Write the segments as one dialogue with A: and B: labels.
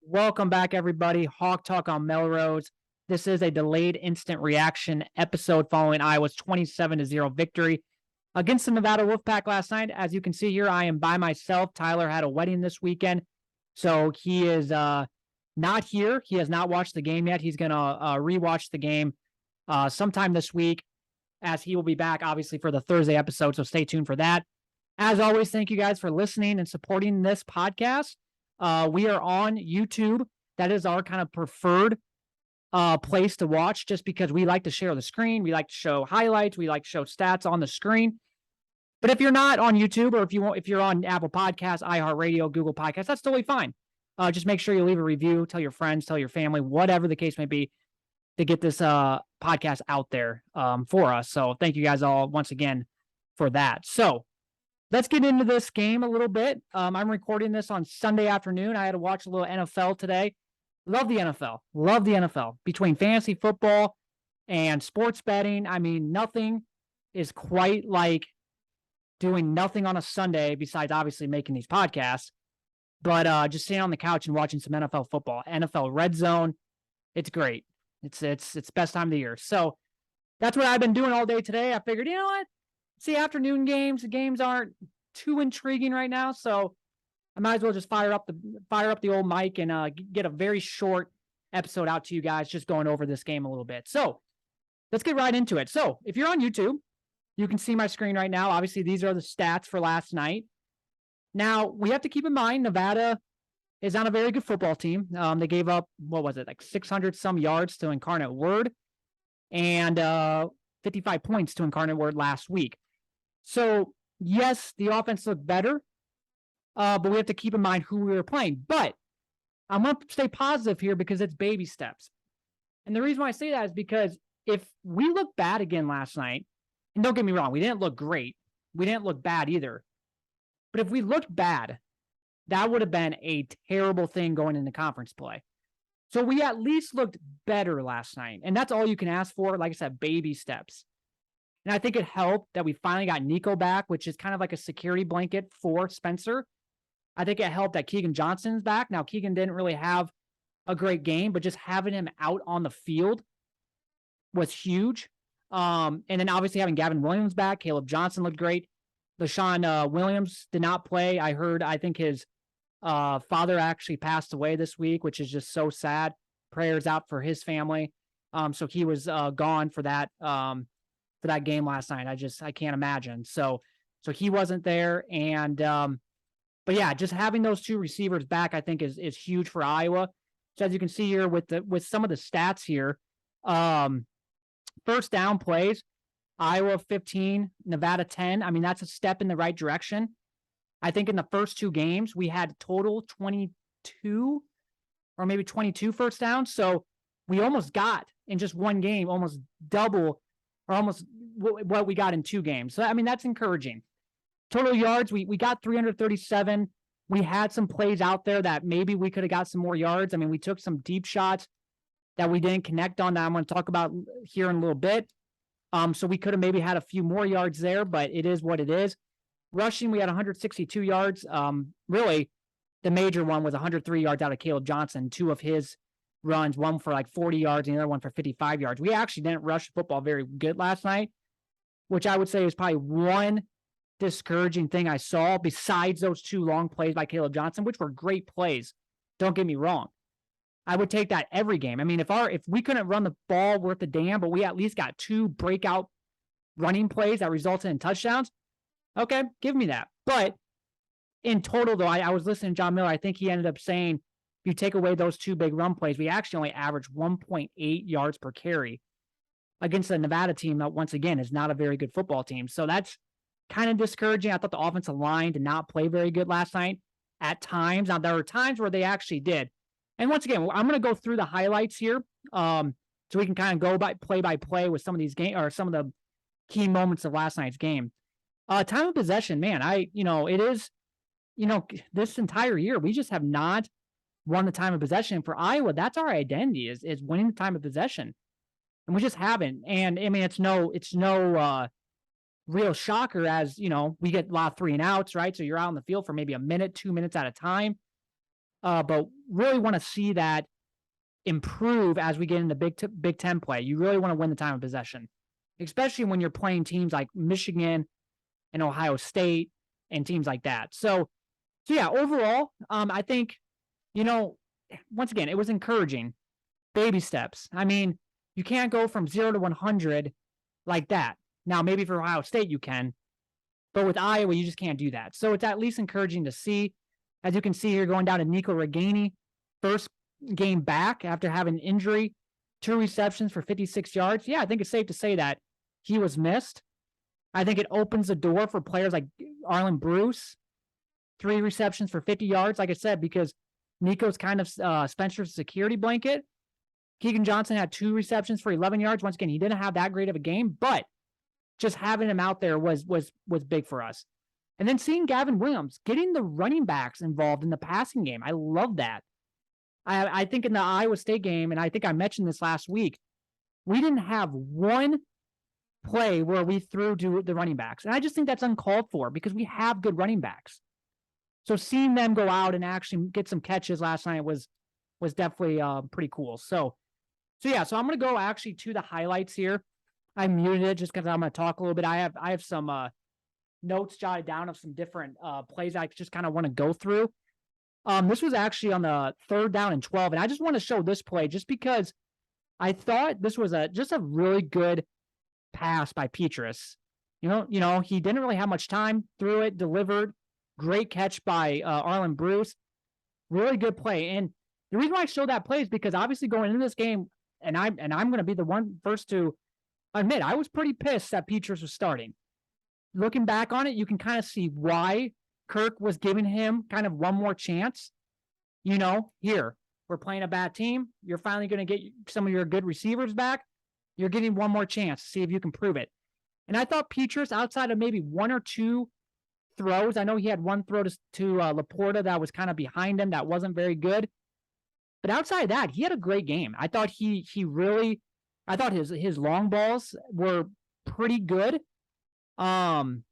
A: Welcome back, everybody. Hawk Talk on Melrose. This is a delayed instant reaction episode following Iowa's 27-0 victory against the Nevada Wolfpack last night. As you can see here, I am by myself. Tyler had a wedding this weekend, so he is not here. He has not watched the game yet. He's going to rewatch the game sometime this week, as he will be back, obviously, for the Thursday episode, so stay tuned for that. As always, thank you guys for listening and supporting this podcast. We are on YouTube. That is our kind of preferred place to watch, just because we like to share the screen. We like to show highlights. We like to show stats on the screen. But if you're not on YouTube, or if you're on Apple Podcasts, iHeartRadio, Google Podcasts, that's totally fine. Just make sure you leave a review, tell your friends, tell your family, whatever the case may be, to get this podcast out there for us. So thank you guys all once again for that. So let's get into this game a little bit. I'm recording this on Sunday afternoon. I had to watch a little NFL today. Love the NFL. Love the NFL. Between fantasy football and sports betting, I mean, nothing is quite like doing nothing on a Sunday besides obviously making these podcasts, but just sitting on the couch and watching some NFL football. NFL Red Zone. It's great. It's best time of the year. So that's what I've been doing all day today. I figured, you know what? It's the afternoon games. The games aren't too intriguing right now, so I might as well just fire up the old mic and get a very short episode out to you guys, just going over this game a little bit. So let's get right into it. So if you're on YouTube, you can see my screen right now. Obviously, these are the stats for last night. Now, we have to keep in mind Nevada is on a very good football team. They gave up, what was it, like 600-some yards to Incarnate Word, and 55 points to Incarnate Word last week. So, yes, the offense looked better, but we have to keep in mind who we were playing. But I'm going to stay positive here because it's baby steps. And the reason why I say that is because if we look bad again last night, and don't get me wrong, we didn't look great. We didn't look bad either. But if we looked bad, that would have been a terrible thing going into conference play. So we at least looked better last night. And that's all you can ask for. Like I said, baby steps. And I think it helped that we finally got Nico back, which is kind of like a security blanket for Spencer. I think it helped that Keegan Johnson's back. Now, Keegan didn't really have a great game, but just having him out on the field was huge. And then obviously having Gavin Williams back, Caleb Johnson looked great. LaShawn Williams did not play. I think his father actually passed away this week, which is just so sad. Prayers out for his family. So he was gone for that game last night. I can't imagine. So he wasn't there. And, but yeah, just having those two receivers back, I think is huge for Iowa. So as you can see here with some of the stats here, first down plays, Iowa 15, Nevada 10. I mean, that's a step in the right direction. I think in the first two games, we had total 22 or maybe 22 first downs. So we almost got in just one game, almost double or almost what we got in two games. So, I mean, that's encouraging. Total yards, we got 337. We had some plays out there that maybe we could have got some more yards. I mean, we took some deep shots that we didn't connect on that I'm going to talk about here in a little bit. So we could have maybe had a few more yards there, but it is what it is. Rushing, we had 162 yards. Really, the major one was 103 yards out of Caleb Johnson. Two of his runs, one for like 40 yards and the other one for 55 yards. We actually didn't rush the football very good last night, which I would say is probably one discouraging thing I saw besides those two long plays by Caleb Johnson, which were great plays. Don't get me wrong. I would take that every game. I mean, if we couldn't run the ball worth a damn, but we at least got two breakout running plays that resulted in touchdowns, okay, give me that. But in total, though, I was listening to John Miller. I think he ended up saying, if you take away those two big run plays, we actually only averaged 1.8 yards per carry against the Nevada team that, once again, is not a very good football team. So that's kind of discouraging. I thought the offensive line did not play very good last night at times. Now, there were times where they actually did. And once again, I'm going to go through the highlights here so we can kind of go by play with some of these games or some of the key moments of last night's game. Time of possession, man, it is, this entire year, we just have not won the time of possession. For Iowa, that's our identity is winning the time of possession. And we just haven't. And I mean, it's no real shocker as, we get a lot of 3 and outs, right? So you're out on the field for maybe a minute, 2 minutes at a time. but really want to see that improve as we get into Big Ten play. You really want to win the time of possession, especially when you're playing teams like Michigan and Ohio State and teams like that. So yeah, overall, I think, once again, it was encouraging. Baby steps. I mean, you can't go from 0 to 100 like that. Now, maybe for Ohio State you can, but with Iowa, you just can't do that. So it's at least encouraging to see. As you can see here, going down to Nico Reganey, first game back after having injury, 2 receptions for 56 yards. Yeah, I think it's safe to say that he was missed. I think it opens the door for players like Arlen Bruce, 3 receptions for 50 yards, like I said, because Nico's kind of Spencer's security blanket. Keegan Johnson had 2 receptions for 11 yards. Once again, he didn't have that great of a game, but just having him out there was big for us. And then seeing Gavin Williams, getting the running backs involved in the passing game. I love that. I think in the Iowa State game, and I think I mentioned this last week, we didn't have one play where we threw to the running backs. And I just think that's uncalled for because we have good running backs. So seeing them go out and actually get some catches last night was definitely pretty cool. So I'm going to go actually to the highlights here. I muted it just because I'm going to talk a little bit. I have some notes jotted down of some different plays I just kind of want to go through. This was actually on the 3rd down and 12, and I just want to show this play just because I thought this was just a really good pass by Petrus. He didn't really have much time, threw it, delivered. Great catch by Arlen Bruce. Really good play. And the reason why I show that play is because obviously going into this game, and I'm going to be the one first to admit, I was pretty pissed that Petrus was starting. Looking back on it, you can kind of see why Kirk was giving him kind of one more chance. Here, we're playing a bad team. You're finally going to get some of your good receivers back. You're getting one more chance to see if you can prove it. And I thought Petrus, outside of maybe 1 or 2 throws, I know he had one throw to Laporta that was kind of behind him that wasn't very good. But outside of that, he had a great game. I thought I thought his long balls were pretty good. And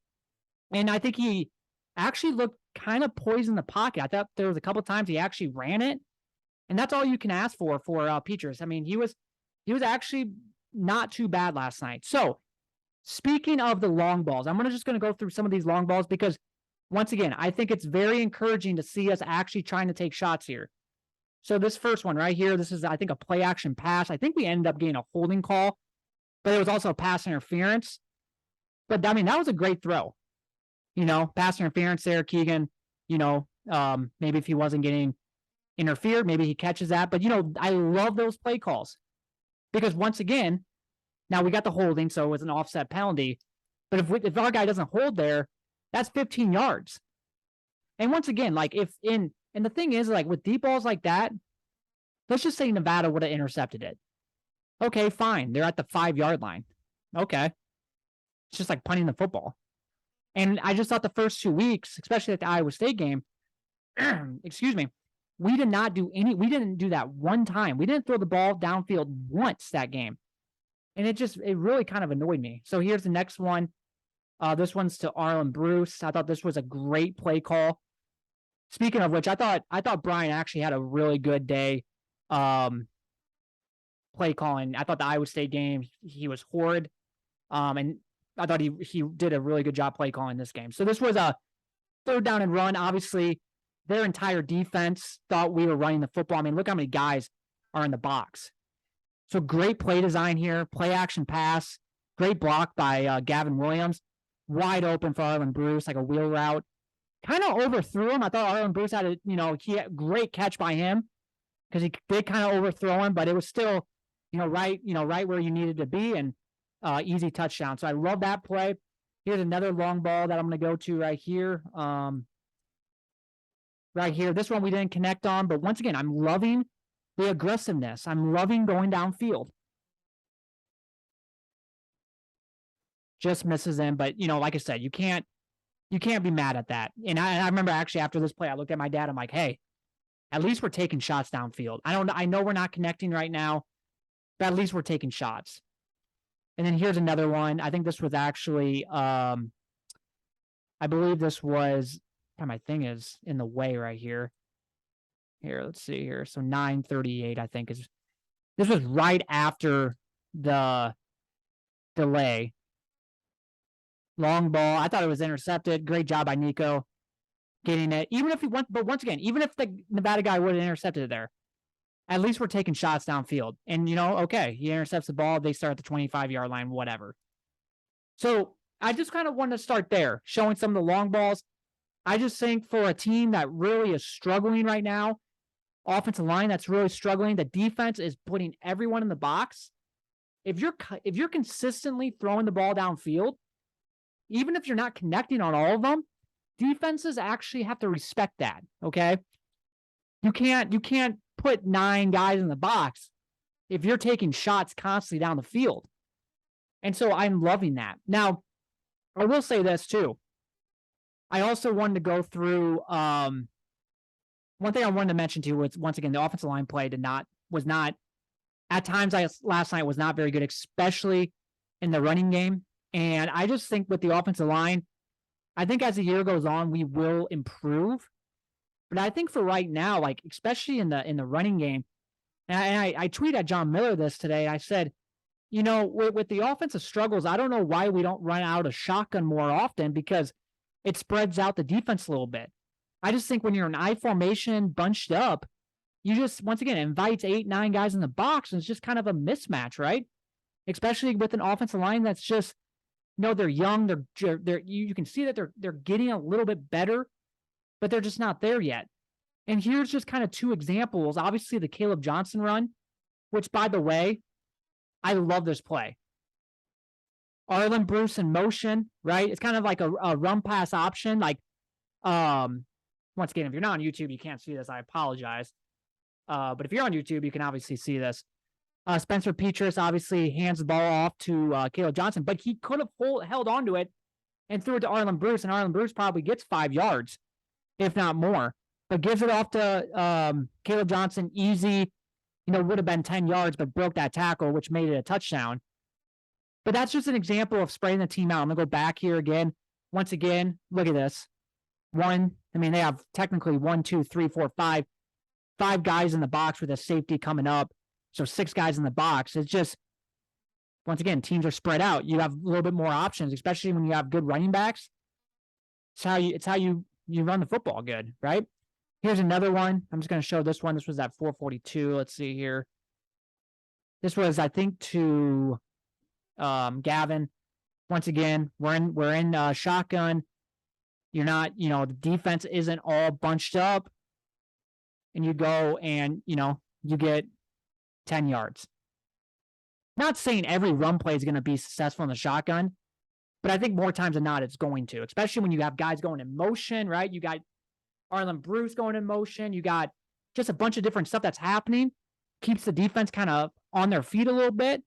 A: I think he actually looked kind of poised in the pocket. I thought there was a couple of times he actually ran it. And that's all you can ask for Petrus. I mean, he was actually not too bad last night. So speaking of the long balls, I'm just going to go through some of these long balls because once again, I think it's very encouraging to see us actually trying to take shots here. So this first one right here, this is, I think, a play action pass. I think we ended up getting a holding call, but it was also a pass interference. But I mean, that was a great throw. Pass interference there, Keegan, maybe if he wasn't getting interfered, maybe he catches that. But, I love those play calls because once again, now we got the holding, so it was an offset penalty. But if our guy doesn't hold there, that's 15 yards. And once again, like and the thing is, like with deep balls like that, let's just say Nevada would have intercepted it. Okay, fine. They're at the 5-yard line. Okay. It's just like punting the football. And I just thought the first 2 weeks, especially at the Iowa State game, excuse me, we didn't do that one time. We didn't throw the ball downfield once that game. And it really kind of annoyed me. So here's the next one. This one's to Arlen Bruce. I thought this was a great play call. Speaking of which, I thought Brian actually had a really good day play calling. I thought the Iowa State game, he was horrid. And I thought he did a really good job play calling this game. So this was a 3rd down and run. Obviously, their entire defense thought we were running the football. I mean, look how many guys are in the box. So great play design here, play action pass, great block by Gavin Williams, wide open for Arlen Bruce, like a wheel route. Kind of overthrew him. I thought Arlen Bruce had he had a great catch by him because he did kind of overthrow him, but it was still, right where you needed to be and easy touchdown. So I love that play. Here's another long ball that I'm going to go to right here. Right here. This one we didn't connect on, but once again, I'm loving the aggressiveness. I'm loving going downfield. Just misses him, but like I said, you can't be mad at that. And I remember actually after this play, I looked at my dad. I'm like, hey, at least we're taking shots downfield. I know we're not connecting right now, but at least we're taking shots. And then here's another one. I think this was actually, I believe this was, my thing is in the way right here. Here, let's see here. So 9:38, I think this was right after the delay. Long ball. I thought it was intercepted. Great job by Nico getting it. Even if he went, but once again, even if the Nevada guy would have intercepted it there, at least we're taking shots downfield. And, okay, he intercepts the ball. They start at the 25-yard line, whatever. So I just kind of wanted to start there, showing some of the long balls. I just think for a team that really is struggling right now, offensive line that's really struggling, the defense is putting everyone in the box. If you're consistently throwing the ball downfield, even if you're not connecting on all of them, defenses actually have to respect that, okay? You can't put 9 guys in the box if you're taking shots constantly down the field. And so I'm loving that. Now, I will say this too. I also wanted to go through one thing I wanted to mention too was, once again, the offensive line play was not at times last night was not very good, especially in the running game. And I just think with the offensive line, I think as the year goes on, we will improve. But I think for right now, like especially in the running game, and I tweeted at John Miller this today. I said, with the offensive struggles, I don't know why we don't run out of shotgun more often, because it spreads out the defense a little bit. I just think when you're in I formation, bunched up, you just, once again, invites 8, 9 guys in the box, and it's just kind of a mismatch, right? Especially with an offensive line that's just, they're young, they're you can see that they're getting a little bit better, but they're just not there yet. And here's just kind of 2 examples. Obviously, the Caleb Johnson run, which, by the way, I love this play. Arlen Bruce in motion, right? It's kind of like a run pass option. Like, once again, if you're not on YouTube, you can't see this. I apologize. But if you're on YouTube, you can obviously see this. Spencer Petras obviously hands the ball off to Caleb Johnson, but he could have held onto it and threw it to Arlen Bruce, and Arlen Bruce probably gets 5 yards, if not more. But gives it off to Caleb Johnson, easy. Would have been 10 yards, but broke that tackle, which made it a touchdown. But that's just an example of spreading the team out. I'm going to go back here again. Once again, look at this. They have technically 1, 2, 3, 4, 5. 5 guys in the box with a safety coming up. So 6 guys in the box. It's just, once again, teams are spread out. You have a little bit more options, especially when you have good running backs. It's how you run the football good, right? Here's another one. I'm just going to show this one. This was at 4:42. Let's see here. This was, I think, to Gavin. Once again, we're in shotgun. You're not, the defense isn't all bunched up, and you go and you get 10 yards. Not saying every run play is going to be successful in the shotgun, but I think more times than not it's going to, especially when you have guys going in motion, right? You got Arlen Bruce going in motion. You got just a bunch of different stuff that's happening. Keeps the defense kind of on their feet a little bit.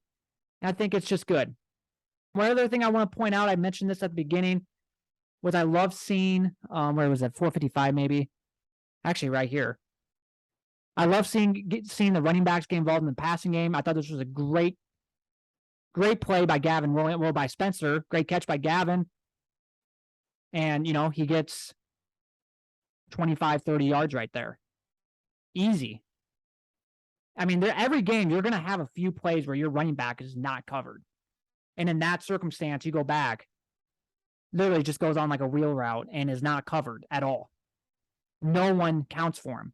A: And I think it's just good. One other thing I want to point out, I mentioned this at the beginning, was I love seeing, where was it, 4:55 maybe? Actually, right here. I love seeing the running backs get involved in the passing game. I thought this was a great play by Gavin, well, by Spencer. Great catch by Gavin. And, he gets 25, 30 yards right there. Easy. Every game, you're going to have a few plays where your running back is not covered. And in that circumstance, you go back, literally just goes on like a wheel route and is not covered at all. No one counts for him.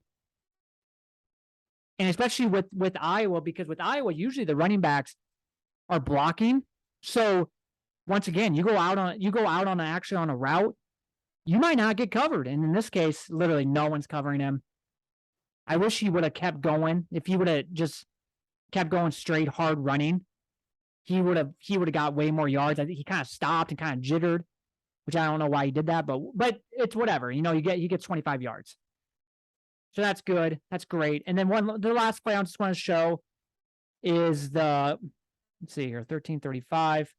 A: And especially with Iowa, because with Iowa, usually the running backs are blocking. So once again, you go out on a route, you might not get covered. And in this case, literally no one's covering him. I wish he would have kept going. If he would have just kept going straight, hard running, he would have got way more yards. I think he kind of stopped and kind of jittered, which I don't know why he did that, but it's whatever. He gets 25 yards. So that's good. That's great. And then the last play I just want to show is let's see here, 13:35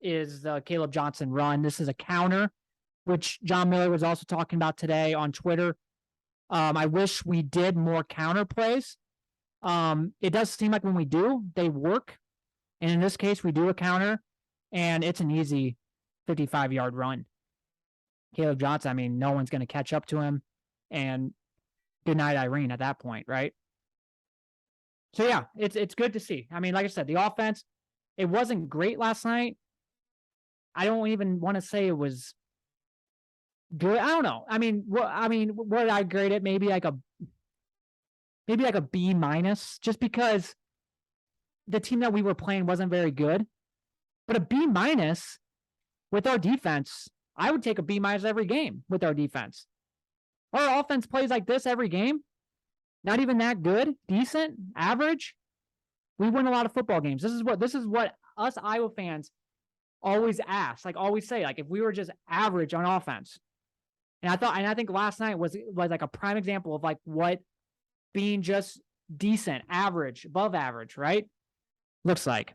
A: is the Caleb Johnson run. This is a counter, which John Miller was also talking about today on Twitter. I wish we did more counter plays. It does seem like when we do, they work. And in this case, we do a counter, and it's an easy 55-yard run. Caleb Johnson, no one's going to catch up to him. And good night, Irene, at that point, right? So yeah, it's good to see. I mean, like I said, the offense, it wasn't great last night. I don't even want to say it was good. I don't know. I mean, what did I grade it? Maybe like a B minus, just because the team that we were playing wasn't very good. But a B minus with our defense, I would take a B minus every game with our defense. Our offense plays like this every game. Not even that good, decent, average. We win a lot of football games. This is what us Iowa fans always ask, like always say, like if we were just average on offense. And I think last night was like a prime example of like what being just decent, average, above average, right? Looks like.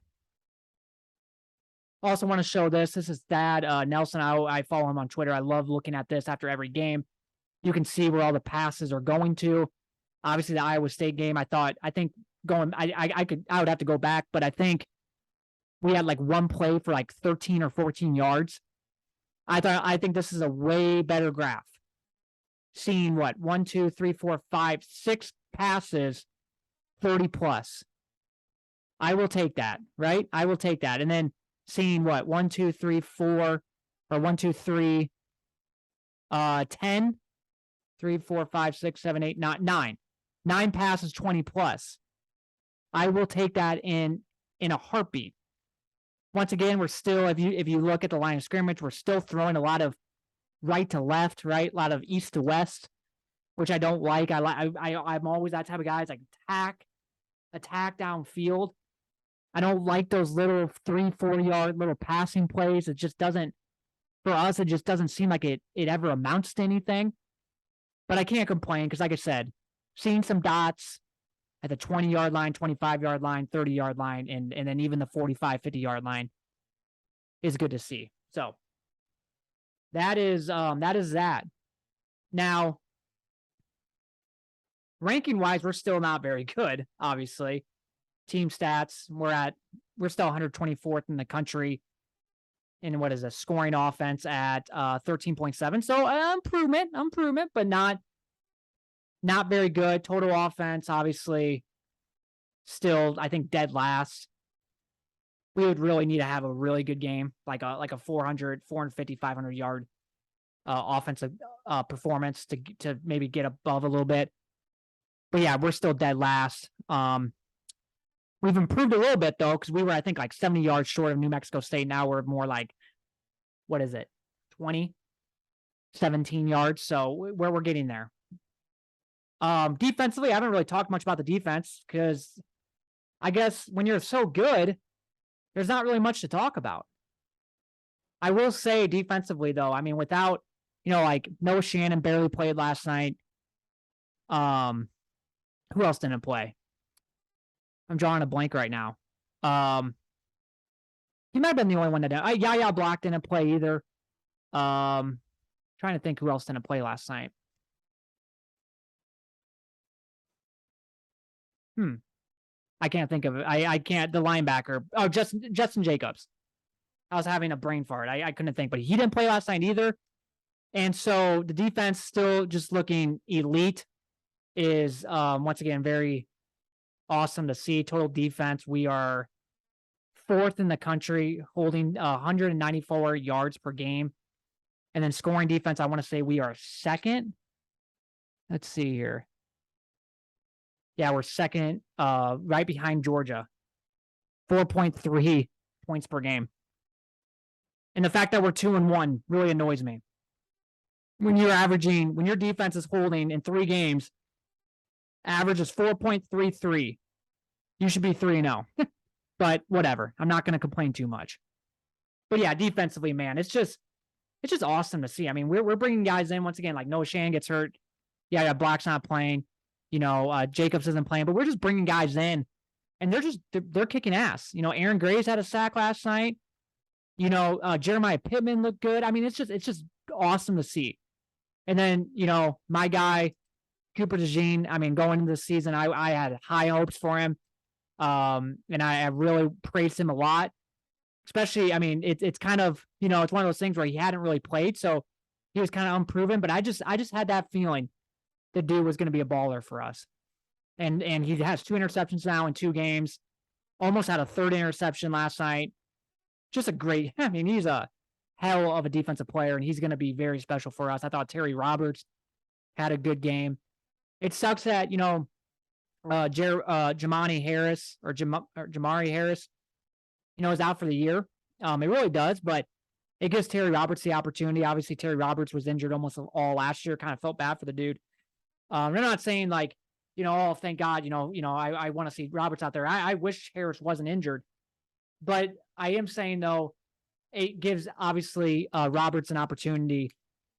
A: Also want to show this. This is Dad Nelson. I follow him on Twitter. I love looking at this after every game. You can see where all the passes are going to. Obviously, the Iowa State game, I would have to go back, but I think we had like one play for like 13 or 14 yards. I think this is a way better graph. Seeing what? 1, 2, 3, 4, 5, 6 passes, 30 plus. I will take that, right? I will take that. And then seeing what? 1, 2, 3, 4, or 1, 2, 3, 10, 3, 4, 5, 6, 7, 8, 9. 9 passes, 20 plus. I will take that in a heartbeat. Once again, we're still, if you look at the line of scrimmage, we're still throwing a lot of right to left, right? A lot of east to west, which I don't like. I'm always that type of guy. It's like attack downfield. I don't like those little 3-4 yard little passing plays. It just doesn't, for us, it just doesn't seem like it ever amounts to anything. But I can't complain because, like I said, seeing some dots at the 20-yard line, 25-yard line, 30-yard line, and then even the 45, 50-yard line is good to see. So that is that. Now, ranking-wise, we're still not very good, obviously. Team stats, we're still 124th in the country in what is a scoring offense at 13.7. So improvement, but not very good. Total offense, obviously, still, I think, dead last. We would really need to have a really good game, like a 450, 500 yard offensive performance to maybe get above a little bit. But yeah, we're still dead last. We've improved a little bit though, because we were, I think, like 70 yards short of New Mexico State. Now we're more like, what is it, 20, 17 yards. So we're getting there. Defensively, I haven't really talked much about the defense because I guess when you're so good, there's not really much to talk about. I will say defensively though, I mean, without, like Noah Shannon barely played last night. Who else didn't play? I'm drawing a blank right now. He might have been the only one that didn't. Yaya Block didn't play either. Trying to think who else didn't play last night. I can't think of it. I can't. The linebacker. Oh, Justin Jacobs. I was having a brain fart. I couldn't think, but he didn't play last night either. And so the defense still just looking elite is once again very awesome to see. Total defense, we are 4th in the country, holding 194 yards per game. And then scoring defense, I want to say we are 2nd. Let's see here. Yeah, we're 2nd, right behind Georgia. 4.3 points per game. And the fact that we're 2-1 really annoys me. When your defense is holding in 3 games, average is 4.33. You should be 3-0. But whatever. I'm not going to complain too much. But yeah, defensively, man, it's just awesome to see. I mean, we're bringing guys in once again, like Noah Shan gets hurt. Yeah, Black's not playing. Jacobs isn't playing, but we're just bringing guys in, and they're kicking ass. Aaron Graves had a sack last night. Jeremiah Pittman looked good. I mean, it's just awesome to see. And then, my guy, Cooper DeJean, I mean, going into the season, I had high hopes for him. And I really praised him a lot. Especially, I mean, it's kind of, it's one of those things where he hadn't really played, so he was kind of unproven. But I just had that feeling the dude was going to be a baller for us. And he has 2 interceptions now in 2 games. Almost had a 3rd interception last night. Just a great, I mean, he's a hell of a defensive player, and he's going to be very special for us. I thought Terry Roberts had a good game. It sucks that, Jamani Harris or Jamari Harris, is out for the year. It really does, but it gives Terry Roberts the opportunity. Obviously, Terry Roberts was injured almost all last year. Kind of felt bad for the dude. I'm not saying like, oh, thank God, I want to see Roberts out there. I wish Harris wasn't injured, but I am saying though, it gives obviously Roberts an opportunity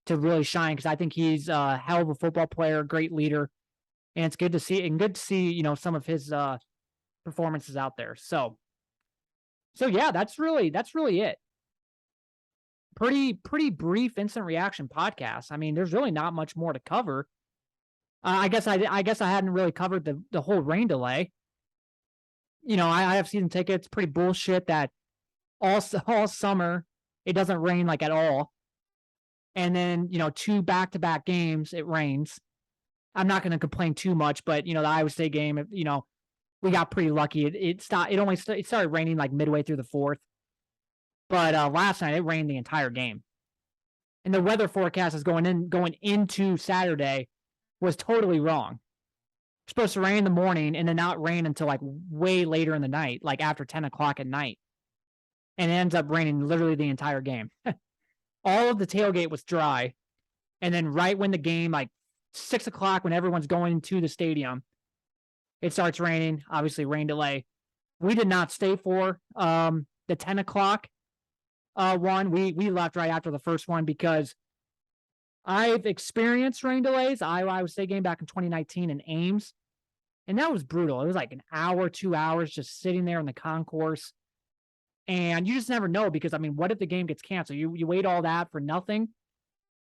A: to really shine because I think he's a hell of a football player, great leader, and it's good to see some of his performances out there. So yeah, that's really it. Pretty brief instant reaction podcast. I mean, there's really not much more to cover. I guess I hadn't really covered the whole rain delay. I have season tickets. Pretty bullshit that all summer it doesn't rain like at all, and then 2 back-to-back games it rains. I'm not going to complain too much, but the Iowa State game, we got pretty lucky. It stopped. It started raining like midway through the 4th, but last night it rained the entire game, and the weather forecast is going into Saturday was totally wrong. It's supposed to rain in the morning and then not rain until like way later in the night, like after 10 o'clock at night. And it ends up raining literally the entire game. All of the tailgate was dry. And then right when the game, like 6 o'clock, when everyone's going to the stadium, it starts raining. Obviously, rain delay. We did not stay for the 10 o'clock one. We left right after the first one because I've experienced rain delays. Iowa State game back in 2019 in Ames, and that was brutal. It was like an hour, 2 hours just sitting there in the concourse, and you just never know because, I mean, what if the game gets canceled? You wait all that for nothing?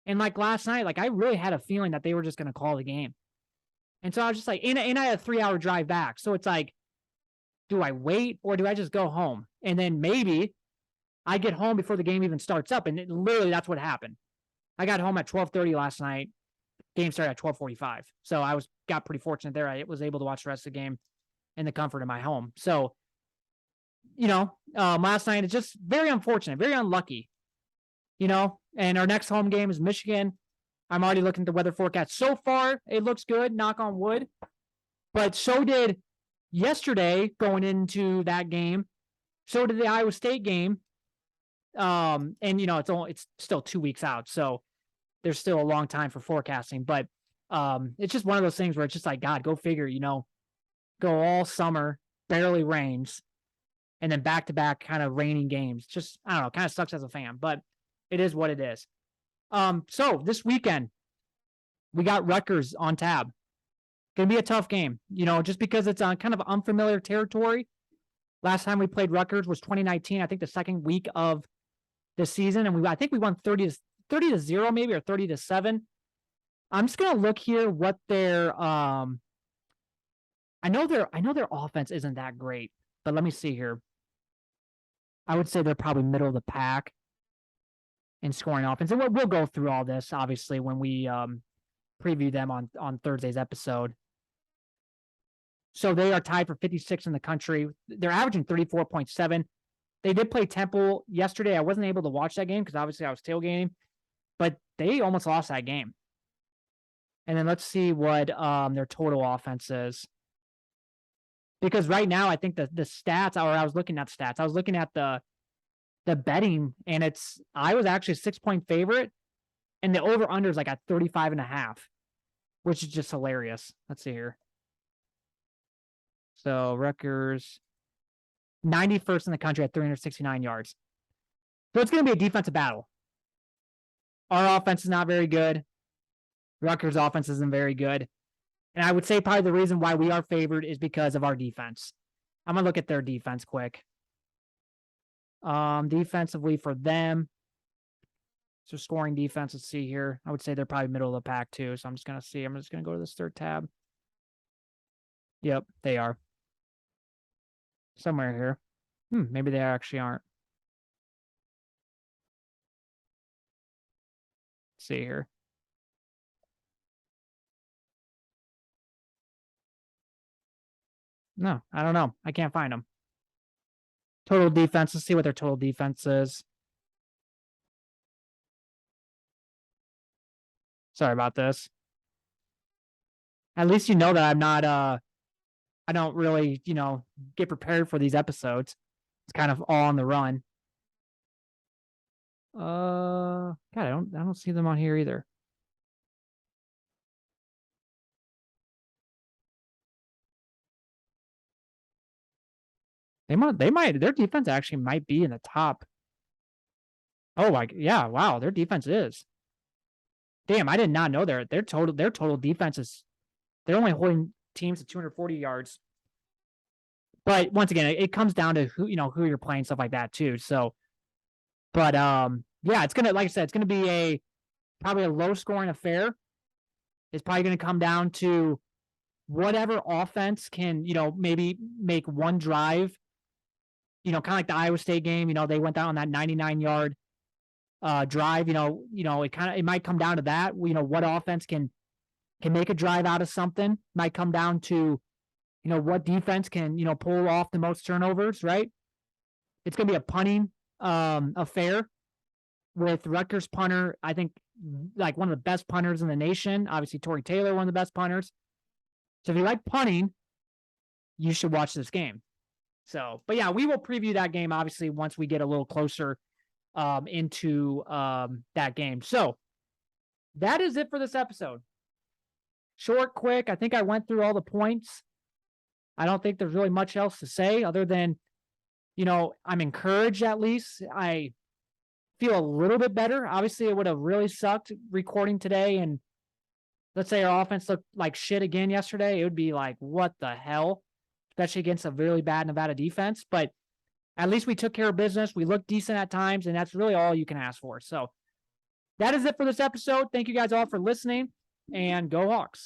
A: And like last night, like I really had a feeling that they were just going to call the game. And so I was just like, and I had a 3-hour drive back. So it's like, do I wait or do I just go home? And then maybe I get home before the game even starts up. And literally that's what happened. I got home at 12:30 last night. Game started at 12:45. So I got pretty fortunate there. I was able to watch the rest of the game in the comfort of my home. So, last night it's just very unfortunate, very unlucky, and our next home game is Michigan. I'm already looking at the weather forecast. So far, it looks good, knock on wood. But so did yesterday going into that game. So did the Iowa State game. And it's still 2 weeks out. So there's still a long time for forecasting, but it's just one of those things where it's just like, God, go figure, go all summer, barely rains, and then back-to-back kind of raining games. Just, I don't know, kind of sucks as a fan, but it is what it is. So this weekend, we got Rutgers on tap. Going to be a tough game, just because it's on kind of unfamiliar territory. Last time we played Rutgers was 2019, I think the second week of the season, and I think we won 30-0 maybe, or 30-7. I'm just gonna look here what their I know their offense isn't that great, but let me see here. I would say they're probably middle of the pack in scoring offense. And we'll go through all this obviously when we preview them on Thursday's episode. So they are tied for 56 in the country. They're averaging 34.7. They did play Temple yesterday. I wasn't able to watch that game because obviously I was tailgating, but they almost lost that game. And then let's see what their total offense is. Because right now, I think the stats, or I was looking at stats. I was looking at the betting, and I was actually a 6-point favorite, and the over-under is like at 35.5, which is just hilarious. Let's see here. So Rutgers, 91st in the country at 369 yards. So it's going to be a defensive battle. Our offense is not very good. Rutgers' offense isn't very good. And I would say probably the reason why we are favored is because of our defense. I'm going to look at their defense quick. Defensively for them. So scoring defense, let's see here. I would say they're probably middle of the pack too. So I'm just going to see. I'm just going to go to this third tab. Yep, they are. Somewhere here. Maybe they actually aren't. Let's see here. No, I don't know. I can't find them. Total defense. Let's see what their total defense is. Sorry about this. At least you know that I'm not I don't really, get prepared for these episodes. It's kind of all on the run. God, I don't see them on here either. Their defense actually might be in the top. Oh, yeah, wow, their defense is. Damn, I did not know their total defense is, they're only holding teams to 240 yards. But once again, it comes down to who you're playing, stuff like that too. So, but yeah, it's gonna, like I said, it's gonna be probably a low scoring affair. It's probably gonna come down to whatever offense can, maybe make one drive, kind of like the Iowa State game. They went down on that 99-yard drive. It might come down to that. What offense can make a drive out of something. Might come down to, what defense can, pull off the most turnovers, right? It's gonna be a punting affair with Rutgers punter, I think, like one of the best punters in the nation. Obviously, Tory Taylor, one of the best punters. So if you like punting, you should watch this game. So, but yeah, we will preview that game, obviously, once we get a little closer into that game. So that is it for this episode. Short, quick. I think I went through all the points. I don't think there's really much else to say other than, I'm encouraged at least. I feel a little bit better. Obviously, it would have really sucked recording today, and let's say our offense looked like shit again yesterday. It would be like, what the hell? Especially against a really bad Nevada defense. But at least we took care of business. We looked decent at times, and that's really all you can ask for. So that is it for this episode. Thank you guys all for listening, and go Hawks.